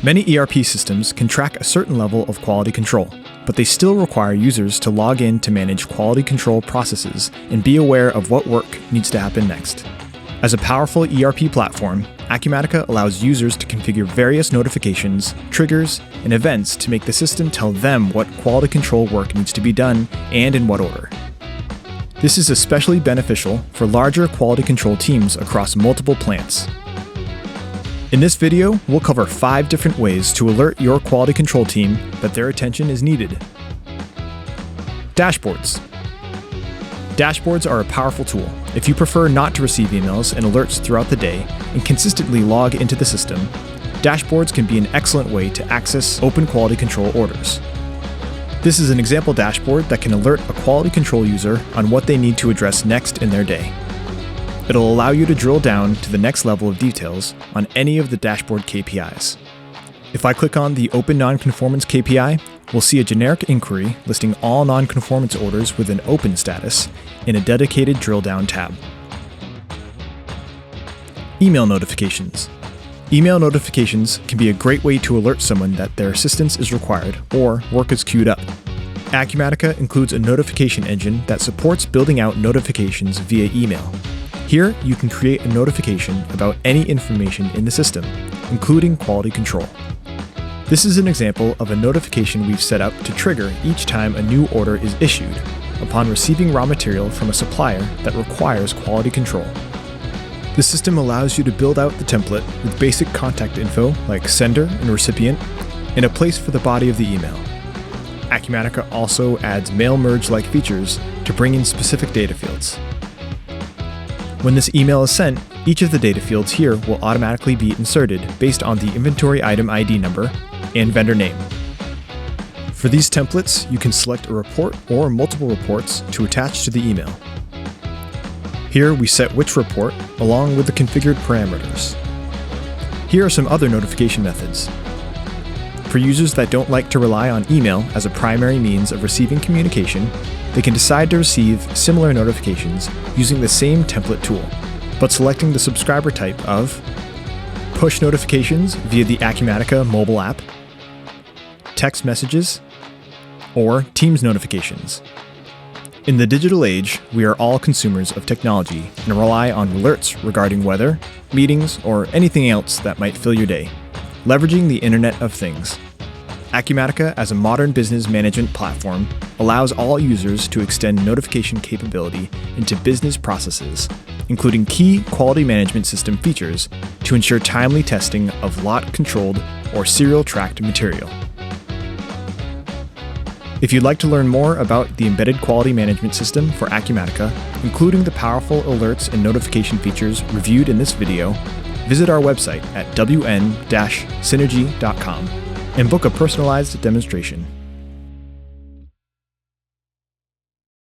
Many ERP systems can track a certain level of quality control, but they still require users to log in to manage quality control processes and be aware of what work needs to happen next. As a powerful ERP platform, Acumatica allows users to configure various notifications, triggers, and events to make the system tell them what quality control work needs to be done and in what order. This is especially beneficial for larger quality control teams across multiple plants. In this video, we'll cover 5 different ways to alert your quality control team that their attention is needed. Dashboards. Dashboards are a powerful tool. If you prefer not to receive emails and alerts throughout the day and consistently log into the system, dashboards can be an excellent way to access open quality control orders. This is an example dashboard that can alert a quality control user on what they need to address next in their day. It'll allow you to drill down to the next level of details on any of the dashboard KPIs. If I click on the Open Nonconformance KPI, we'll see a generic inquiry listing all nonconformance orders with an open status in a dedicated drill down tab. Email notifications. Email notifications can be a great way to alert someone that their assistance is required or work is queued up. Acumatica includes a notification engine that supports building out notifications via email. Here, you can create a notification about any information in the system, including quality control. This is an example of a notification we've set up to trigger each time a new order is issued upon receiving raw material from a supplier that requires quality control. The system allows you to build out the template with basic contact info like sender and recipient and a place for the body of the email. Acumatica also adds mail merge-like features to bring in specific data fields. When this email is sent, each of the data fields here will automatically be inserted based on the inventory item ID number and vendor name. For these templates, you can select a report or multiple reports to attach to the email. Here we set which report along with the configured parameters. Here are some other notification methods. For users that don't like to rely on email as a primary means of receiving communication, they can decide to receive similar notifications using the same template tool, but selecting the subscriber type of push notifications via the Acumatica mobile app, text messages, or Teams notifications. In the digital age, we are all consumers of technology and rely on alerts regarding weather, meetings, or anything else that might fill your day, leveraging the Internet of Things. Acumatica, as a modern business management platform, allows all users to extend notification capability into business processes, including key quality management system features to ensure timely testing of lot-controlled or serial-tracked material. If you'd like to learn more about the embedded quality management system for Acumatica, including the powerful alerts and notification features reviewed in this video, visit our website at wn-synergy.com and book a personalized demonstration.